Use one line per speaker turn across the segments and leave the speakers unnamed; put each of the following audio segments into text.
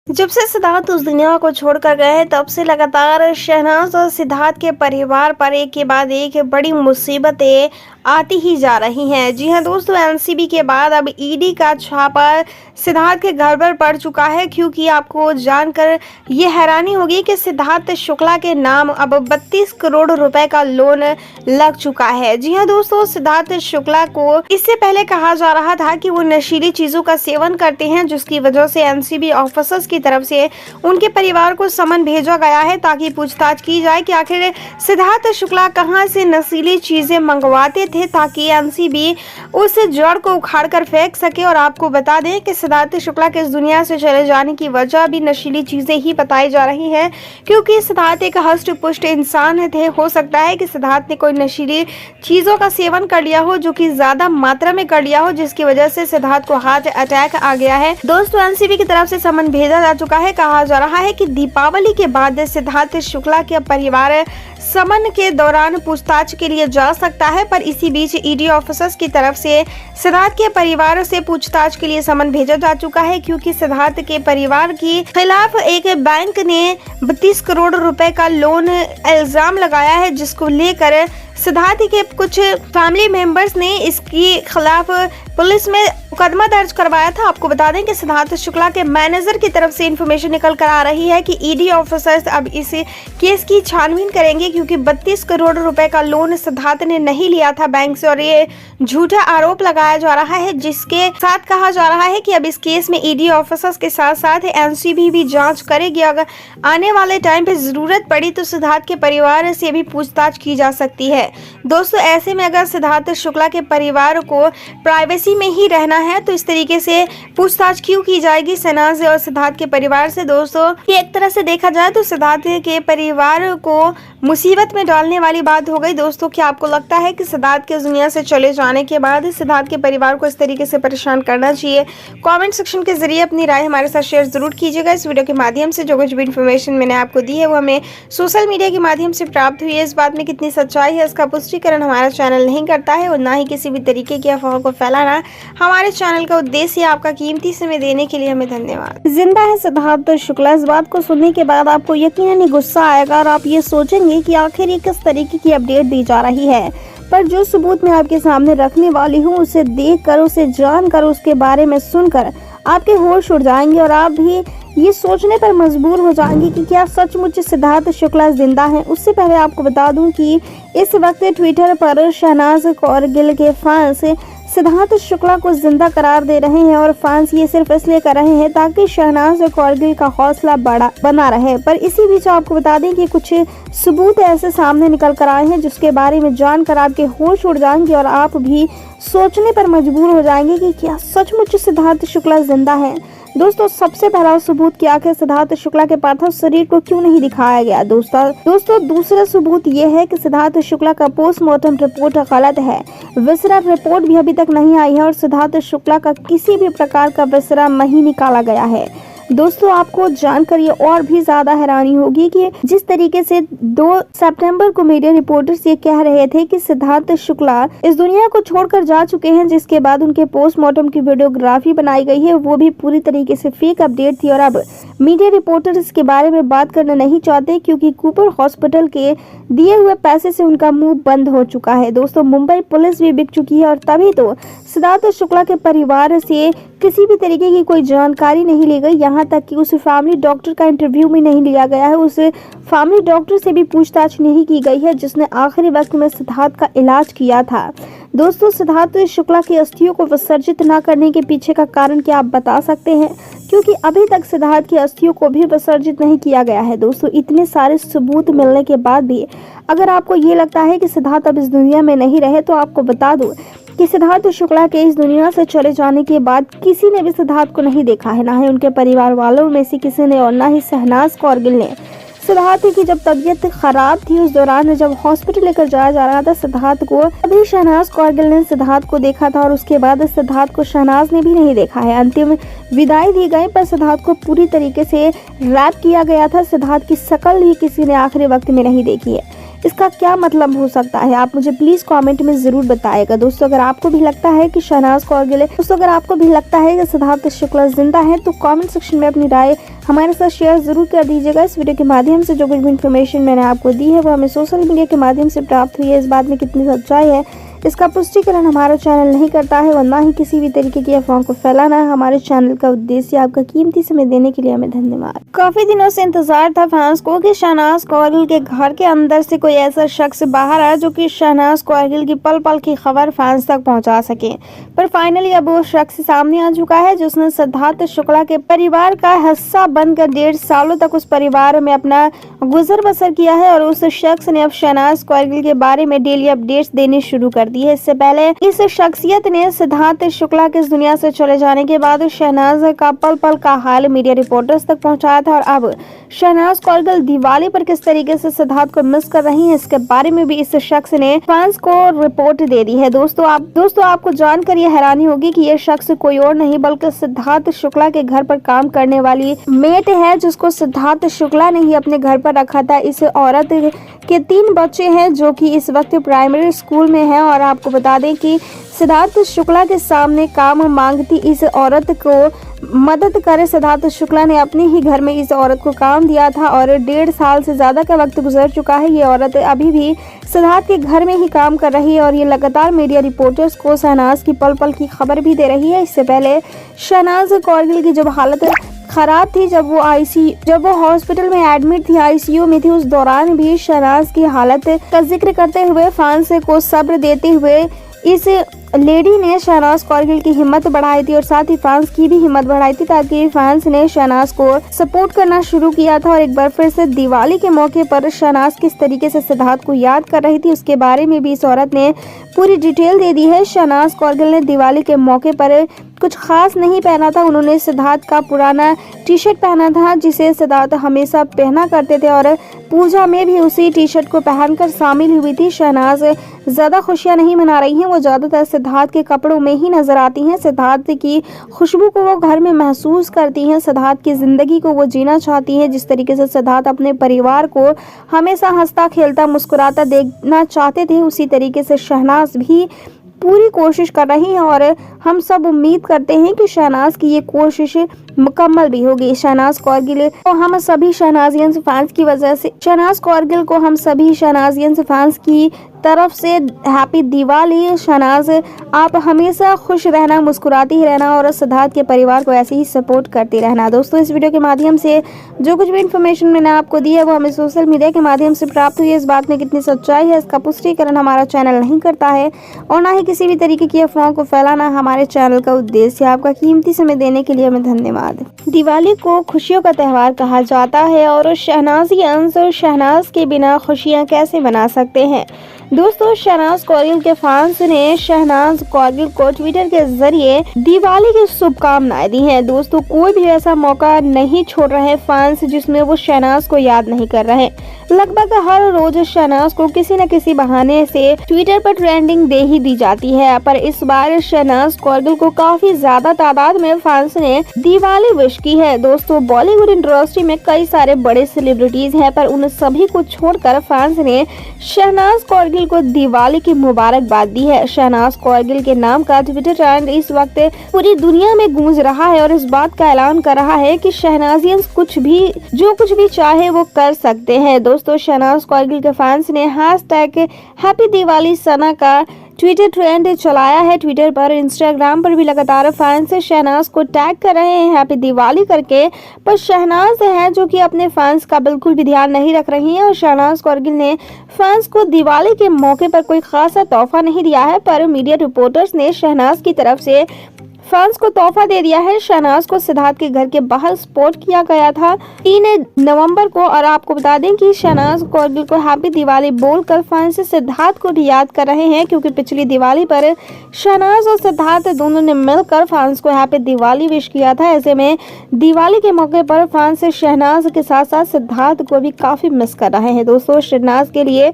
जब से सिद्धार्थ उस दुनिया को छोड़कर गए हैं तब से लगातार शहनाज और सिद्धार्थ के परिवार पर एक के बाद एक बड़ी मुसीबतें आती ही जा रही हैं। जी हां दोस्तों, एनसीबी के बाद अब ईडी का छापा सिद्धार्थ के घर पर पड़ चुका है, क्योंकि आपको जानकर ये हैरानी होगी कि सिद्धार्थ शुक्ला के नाम अब 32 करोड़ रुपए का लोन लग चुका है। जी हां दोस्तों, सिद्धार्थ शुक्ला को इससे पहले कहा जा रहा था कि वो नशीली चीजों का सेवन करते हैं, जिसकी वजह से एनसीबी ऑफिसर्स की तरफ से उनके परिवार को समन भेजा गया है ताकि पूछताछ की जाए कि आखिर सिद्धार्थ शुक्ला कहां से नशीली चीजें मंगवाते थे, ताकि एनसीबी उस जड़ को उखाड़ कर फेंक सके। और आपको बता दें कि सिद्धार्थ शुक्ला के इस दुनिया से चले जाने की वजह भी नशीली चीजें ही बताई जा रही हैं, क्योंकि सिद्धार्थ एक हष्ट पुष्ट इंसान थे। हो सकता है कि सिद्धार्थ ने कोई नशीली चीजों का सेवन कर लिया हो, जो कि ज्यादा मात्रा में कर लिया हो, जिसकी वजह से सिद्धार्थ को हार्ट अटैक आ गया है। दोस्तों, एनसीबी की तरफ से समन भेजा जा चुका है। कहा जा रहा है कि दीपावली के बाद सिद्धार्थ शुक्ला के परिवार समन के दौरान पूछताछ के लिए जा सकता है, पर इसी बीच ईडी ऑफिसर्स की तरफ से सिद्धार्थ के परिवार से पूछताछ के लिए समन भेजा जा चुका है, क्योंकि सिद्धार्थ के परिवार के खिलाफ एक बैंक ने 32 करोड़ रुपए का लोन इल्जाम लगाया है, जिसको लेकर सिद्धार्थ के कुछ फैमिली मेंबर्स ने इसके खिलाफ पुलिस में मुकदमा दर्ज करवाया था। आपको बता दें कि सिद्धार्थ शुक्ला के मैनेजर की तरफ से इंफॉर्मेशन निकल कर आ रही है कि ईडी ऑफिसर्स अब इस केस की छानबीन करेंगे, क्योंकि 32 करोड़ रुपए का लोन सिद्धार्थ ने नहीं लिया था बैंक से, और ये झूठा आरोप लगाया जा रहा है, जिसके साथ कहा जा रहा है कि अब इस केस में ईडी ऑफिसर्स के साथ साथ एनसीबी भी जांच करेगी। अगर आने वाले टाइम पे जरूरत पड़ी तो सिद्धार्थ के परिवार से भी पूछताछ की जा सकती है। दोस्तों, ऐसे में अगर सिद्धार्थ शुक्ला के परिवार को प्राइवेसी में ही रहना है तो इस तरीके से पूछताछ क्यों की जाएगी शहनाज और सिद्धार्थ के परिवार से। दोस्तों, ये एक तरह से देखा जाए तो सिद्धार्थ के परिवार को मुसीबत में डालने वाली बात हो गई। दोस्तों, क्या आपको लगता है कि सिद्धार्थ के दुनिया से चले जाने के बाद सिद्धार्थ के परिवार को इस तरीके से परेशान करना चाहिए? कमेंट सेक्शन के जरिए अपनी राय हमारे साथ शेयर जरूर कीजिएगा। इस वीडियो के माध्यम से जो कुछ भी इन्फॉर्मेशन मैंने आपको दी है वो हमें सोशल मीडिया के माध्यम से प्राप्त हुई है। इस बात में कितनी सच्चाई है इसका पुष्टिकरण हमारा चैनल नहीं करता है, और ना ही किसी भी तरीके की अफवाह को फैलाना हमारे चैनल का उद्देश्य। आपका कीमती समय देने के लिए हमें धन्यवाद। जिंदा है सिद्धार्थ शुक्ला, इस बात को सुनने के बाद आपको यकीनन ही गुस्सा आएगा और आप ये सोचेंगे कि आखिर ये किस तरीके की अपडेट दी जा रही है। पर जो सबूत मैं आपके सामने रखने वाली हूँ, उसे देखकर, उसे जानकर, उसके बारे में सुनकर आपके होश उड़ जाएंगे और आप भी ये सोचने पर मजबूर हो जाएंगे कि क्या सचमुच सिद्धार्थ शुक्ला जिंदा हैं। उससे पहले आपको बता दूं कि इस वक्त ट्विटर पर शहनाज कौरगिल के फैंस सिद्धार्थ शुक्ला को जिंदा करार दे रहे हैं, और फैंस ये सिर्फ इसलिए कर रहे हैं ताकि शहनाज कौरगिल का हौसला बना रहे। पर इसी बीच आपको बता दें कि कुछ सबूत ऐसे सामने निकल कर आए हैं जिसके बारे में जानकर आपके होश उड़ जाएंगे और आप भी सोचने पर मजबूर हो जाएंगे कि क्या सचमुच सिद्धार्थ शुक्ला जिंदा है। दोस्तों, सबसे पहला सबूत कि आखिर सिद्धार्थ शुक्ला के पार्थिव शरीर को क्यों नहीं दिखाया गया। दोस्तों दूसरा सबूत ये है कि सिद्धार्थ शुक्ला का पोस्टमार्टम रिपोर्ट गलत है। विसरा रिपोर्ट भी अभी तक नहीं आई है और सिद्धार्थ शुक्ला का किसी भी प्रकार का विसरा नहीं निकाला गया है। दोस्तों, आपको जानकर ये और भी ज्यादा हैरानी होगी कि जिस तरीके से 2 सितंबर को मीडिया रिपोर्टर्स ये कह रहे थे कि सिद्धार्थ शुक्ला इस दुनिया को छोड़कर जा चुके हैं, जिसके बाद उनके पोस्टमार्टम की वीडियोग्राफी बनाई गई है, वो भी पूरी तरीके से फेक अपडेट थी। और अब मीडिया रिपोर्टर्स इसके बारे में बात करना नहीं चाहते, क्योंकि कूपर हॉस्पिटल के दिए हुए पैसे से उनका मुंह बंद हो चुका है। दोस्तों, मुंबई पुलिस भी बिक चुकी है, और तभी तो सिद्धार्थ शुक्ला के परिवार से किसी भी तरीके की कोई जानकारी नहीं ली गई, यहाँ तक कि उस फैमिली डॉक्टर का इंटरव्यू भी नहीं लिया गया है। उस फैमिली डॉक्टर से भी पूछताछ नहीं की गई है जिसने आखिरी वक्त में सिद्धार्थ का इलाज किया था। दोस्तों, सिद्धार्थ शुक्ला की अस्थियों को विसर्जित न करने के पीछे का कारण क्या आप बता सकते हैं? क्योंकि अभी तक सिद्धार्थ की अस्थियों को भी विसर्जित नहीं किया गया है। दोस्तों, इतने सारे सबूत मिलने के बाद भी अगर आपको ये लगता है कि सिद्धार्थ अब इस दुनिया में नहीं रहे, तो आपको बता दूं कि सिद्धार्थ शुक्ला के इस दुनिया से चले जाने के बाद किसी ने भी सिद्धार्थ को नहीं देखा है, ना ही उनके परिवार वालों में से किसी ने, और ना ही शहनाज कौरगिल ने। सिद्धार्थ की जब तबीयत खराब थी उस दौरान जब हॉस्पिटल लेकर जाया जा रहा था सिद्धार्थ को, अभी शहनाज कौरगिल ने सिद्धार्थ को देखा था, और उसके बाद सिद्धार्थ को शहनाज ने भी नहीं देखा है। अंतिम विदाई दी गई, पर सिद्धार्थ को पूरी तरीके से रैप किया गया था। सिद्धार्थ की शक्ल भी किसी ने आखिरी वक्त में नहीं देखी है। इसका क्या मतलब हो सकता है, आप मुझे प्लीज कमेंट में जरूर बताएगा। दोस्तों अगर आपको भी लगता है कि शहनाज कौरगिल कि सिद्धार्थ शुक्ला जिंदा है तो कमेंट सेक्शन में अपनी राय हमारे साथ शेयर जरूर कर दीजिएगा। इस वीडियो के माध्यम से जो कुछ भी इन्फॉर्मेशन मैंने आपको दी है वो हमें सोशल मीडिया के माध्यम से प्राप्त हुई है। इस बात में कितनी सच्चाई है इसका पुष्टिकरण हमारा चैनल नहीं करता है और ना ही किसी भी तरीके की अफवाह को फैलाना है हमारे चैनल का उद्देश्य। आपका कीमती समय देने के लिए हमें धन्यवाद। काफी दिनों से इंतजार था फैंस को कि शहनाज कौरगिल के घर के अंदर से कोई ऐसा शख्स बाहर आए जो कि शहनाज कौरगिल की पल पल की खबर फैंस तक पहुंचा सके, पर फाइनली अब वो शख्स सामने आ चुका है जिसने सिद्धार्थ शुक्ला के परिवार का हिस्सा बनकर 1.5 सालों तक उस परिवार में अपना गुजर बसर किया है और उस शख्स ने अब शहनाज कौरगिल के बारे में डेली अपडेट्स देने शुरू कर दी है। इससे पहले इस शख्सियत ने सिद्धार्थ शुक्ला के इस दुनिया से चले जाने के बाद शहनाज का पल पल का हाल मीडिया रिपोर्टर्स तक पहुंचाया था और अब शहनाज कौरगिल दिवाली पर किस तरीके से सिद्धार्थ को मिस कर रही हैं इसके बारे में भी इस शख्स ने फैंस को रिपोर्ट दे दी है। दोस्तों आपको जानकर ये हैरानी होगी कि ये शख्स कोई और नहीं बल्कि सिद्धार्थ शुक्ला के घर पर काम करने वाली मेट है जिसको सिद्धार्थ शुक्ला ने ही अपने घर पर रखा था। इस औरत के 3 बच्चे हैं जो कि इस वक्त प्राइमरी स्कूल में हैं और आपको बता दें कि सिद्धार्थ शुक्ला के सामने काम मांगती इस औरत को मदद करे सिद्धार्थ शुक्ला ने अपने ही घर में इस औरत को काम दिया था और 1.5 साल से ज्यादा का वक्त गुजर चुका है। ये औरत अभी भी सिद्धार्थ के घर में ही काम कर रही है और ये लगातार मीडिया रिपोर्टर्स को शहनाज की पल पल की खबर भी दे रही है। इससे पहले शहनाज कौरगिल की जब हालत खराब थी, जब वो हॉस्पिटल में एडमिट थी, आईसीयू में थी, उस दौरान भी शहनाज की हालत का जिक्र करते हुए फैंस को सब्र देते हुए इस लेडी ने शहनाज कौरगिल की हिम्मत बढ़ाई थी और साथ ही फैंस की भी हिम्मत बढ़ाई थी ताकि फैंस ने शहनाज को सपोर्ट करना शुरू किया था। और एक बार फिर से दिवाली के मौके पर शहनाज किस तरीके से सिद्धार्थ को याद कर रही थी उसके बारे में भी इस औरत ने पूरी डिटेल दे दी है। शहनाज कौरगिल ने दिवाली के मौके पर कुछ खास नहीं पहना था, उन्होंने सिद्धार्थ का पुराना टी-शर्ट पहना था जिसे सिद्धार्थ हमेशा पहना करते थे और पूजा में भी उसी टी-शर्ट को पहनकर शामिल हुई थी। शहनाज ज्यादा खुशियां नहीं मना रही हैं, वो ज्यादातर सिद्धार्थ के कपड़ों में ही नजर आती हैं। सिद्धार्थ की खुशबू को वो घर में महसूस करती हैं, सिद्धार्थ की जिंदगी को वो जीना चाहती हैं। जिस तरीके से सिद्धार्थ अपने परिवार को हमेशा हंसता खेलता मुस्कुराता देखना चाहते थे उसी तरीके से शहनाज भी पूरी कोशिश कर रही है और हम सब उम्मीद करते हैं कि शहनाज की ये कोशिश मुकम्मल भी होगी। शहनाज कौरगिल को हम सभी शहनाजियंस फैंस की वजह से शहनाज कौरगिल को हम सभी शहनाजियंस फैंस की तरफ से हैप्पी दिवाली। शहनाज आप हमेशा खुश रहना, मुस्कुराती ही रहना और सिद्धार्थ के परिवार को ऐसे ही सपोर्ट करती रहना। दोस्तों इस वीडियो के माध्यम से जो कुछ भी इन्फॉर्मेशन मैंने आपको दी है वो हमें सोशल मीडिया के माध्यम से प्राप्त हुई है। इस बात में कितनी सच्चाई है इसका पुष्टिकरण हमारा चैनल नहीं करता है और ना ही किसी भी तरीके की अफवाहों को फैलाना हमारे चैनल का उद्देश्य। आपका कीमती समय देने के लिए हमें धन्यवाद। दिवाली को खुशियों का त्यौहार कहा जाता है और शहनाजी अंश और शहनाज के बिना खुशियां कैसे मना सकते हैं। दोस्तों शहनाज कौरगिल के फैंस ने शहनाज कौरगिल को ट्विटर के जरिए दिवाली की शुभकामनाएं दी हैं। दोस्तों कोई भी ऐसा मौका नहीं छोड़ रहे फैंस जिसमें वो शहनाज को याद नहीं कर रहे। लगभग हर रोज शहनाज को किसी न किसी बहाने से ट्विटर पर ट्रेंडिंग दे ही दी जाती है, पर इस बार शहनाज कौरगिल को काफी ज्यादा तादाद में फैंस ने दिवाली विश की है। दोस्तों बॉलीवुड इंडस्ट्री में कई सारे बड़े सेलिब्रिटीज हैं पर उन सभी को छोड़कर फैंस ने शहनाज कौरगिल को दिवाली की मुबारकबाद दी है। शहनाज कौरगिल के नाम का ट्विटर ट्रेंड इस वक्त पूरी दुनिया में गूंज रहा है और इस बात का ऐलान कर रहा है कि शहनाजियंस जो कुछ भी चाहे वो कर सकते हैं। दोस्तों शहनाज कौरगिल के फैंस ने हैशटैग हैप्पी दिवाली सना का ट्विटर ट्रेंड चलाया है। ट्विटर पर इंस्टाग्राम पर भी लगातार फैंस शहनाज को टैग कर रहे हैं हैप्पी दिवाली करके, पर शहनाज है जो कि अपने फैंस का बिल्कुल भी ध्यान नहीं रख रही हैं और शहनाज कौरगिल ने फैंस को दिवाली के मौके पर कोई खासा तोहफा नहीं दिया है, पर मीडिया रिपोर्टर्स ने शहनाज की तरफ से फैंस को तोहफा दे दिया है। शहनाज को सिद्धार्थ के घर के बाहर स्पॉट किया गया था 3 नवंबर को और आपको बता दें कि शहनाज कौरगिल को हैप्पी दिवाली बोलकर फैंस सिद्धार्थ को भी याद कर रहे हैं क्योंकि पिछली दिवाली पर शहनाज और सिद्धार्थ दोनों ने मिलकर फैंस को हैप्पी दिवाली विश किया था। ऐसे में दिवाली के मौके पर फैंस शहनाज के साथ साथ सिद्धार्थ को भी काफी मिस कर रहे हैं। दोस्तों शहनाज के लिए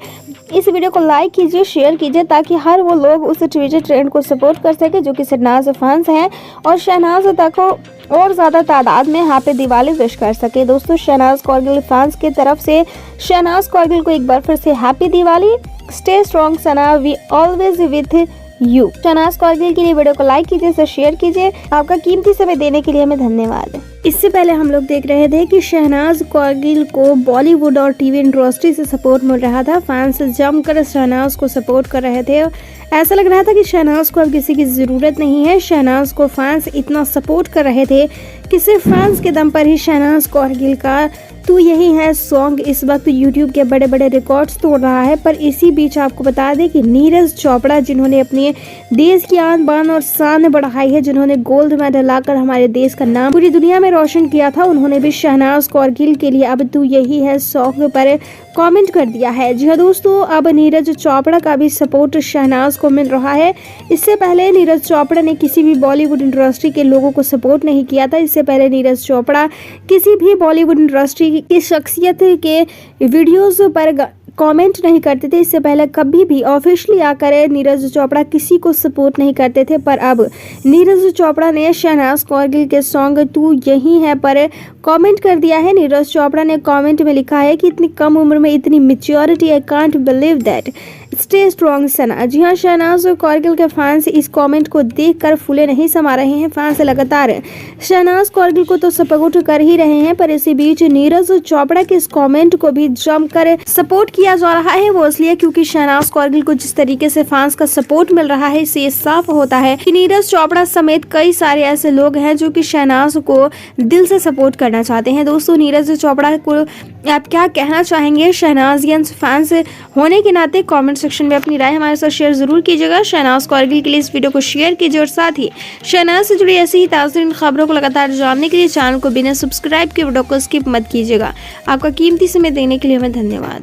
इस वीडियो को लाइक कीजिए, शेयर कीजिए ताकि हर वो लोग उस ट्विटर ट्रेंड को सपोर्ट कर सके जो कि शहनाज फैंस हैं और शहनाज तक को और ज़्यादा तादाद में हैप्पी दिवाली विश कर सके। दोस्तों, शहनाज कौरगिल फैंस की तरफ से शहनाज कौरगिल को एक बार फिर से happy Diwali. Stay strong Sana, we always with you. Shehnaaz Kaur Gill के लिए वीडियो को लाइक कीजिए, शेयर कीजिए। आपका कीमती समय देने के लिए हमें धन्यवाद। इससे पहले हम लोग देख रहे थे कि शहनाज कौरगिल को बॉलीवुड और टीवी इंडस्ट्री से सपोर्ट मिल रहा था। फैंस जमकर शहनाज को सपोर्ट कर रहे थे। ऐसा लग रहा था कि शहनाज को अब किसी की ज़रूरत नहीं है। शहनाज को फैंस इतना सपोर्ट कर रहे थे कि सिर्फ फैंस के दम पर ही शहनाज कौरगिल का तू यही है सॉन्ग इस वक्त यूट्यूब के बड़े बड़े रिकॉर्ड्स तोड़ रहा है। पर इसी बीच आपको बता दें कि नीरज चोपड़ा, जिन्होंने अपने देश की आन बान और शान बढ़ाई है, जिन्होंने गोल्ड मेडल लाकर हमारे देश का नाम पूरी दुनिया में रोशन किया था, उन्होंने भी शहनाज कौरगिल के लिए अब तू यही है सॉन्ग पर कमेंट कर दिया है। जी हाँ दोस्तों, अब नीरज चोपड़ा का भी सपोर्ट शहनाज को मिल रहा है। इससे पहले नीरज चोपड़ा ने किसी भी बॉलीवुड इंडस्ट्री के लोगों को सपोर्ट नहीं किया था। इससे पहले नीरज चोपड़ा किसी भी बॉलीवुड इंडस्ट्री की शख्सियत के वीडियोस पर कमेंट नहीं करते थे। इससे पहले कभी भी ऑफिशियली आकर नीरज चोपड़ा किसी को सपोर्ट नहीं करते थे। पर अब नीरज चोपड़ा ने शहनाज कौरगिल के सॉन्ग तू यही है पर कमेंट कर दिया है। नीरज चोपड़ा ने कमेंट में लिखा है कि इतनी कम उम्र में इतनी maturity, I can't believe that, stay strong सना। जी हाँ, शहनाज कौरगिल के फैंस इस कमेंट को देखकर फूले नहीं समा रहे हैं। फैंस लगातार शहनाज कौरगिल को तो सपोर्ट कर ही रहे हैं, पर इसी बीच नीरज चोपड़ा के इस कमेंट को भी जमकर सपोर्ट किया जा रहा है। वो इसलिए क्योंकि शहनाज कौरगिल को जिस तरीके से फैंस का सपोर्ट मिल रहा है, इससे साफ होता है कि नीरज चोपड़ा समेत कई सारे ऐसे लोग हैं जो कि शहनाज को दिल से सपोर्ट करना चाहते हैं। दोस्तों, नीरज चोपड़ा को आप क्या कहना चाहेंगे? शहनाजियंस फैंस होने के नाते कमेंट सेक्शन में अपनी राय हमारे साथ शेयर जरूर कीजिएगा। शहनाज कौरगिल के लिए इस वीडियो को शेयर कीजिए और साथ ही शहनाज से जुड़ी ऐसी ही ताज़ा खबरों को लगातार जानने के लिए चैनल को बिना सब्सक्राइब के वीडियो को स्किप मत कीजिएगा। आपका कीमती समय देने के लिए हमें धन्यवाद।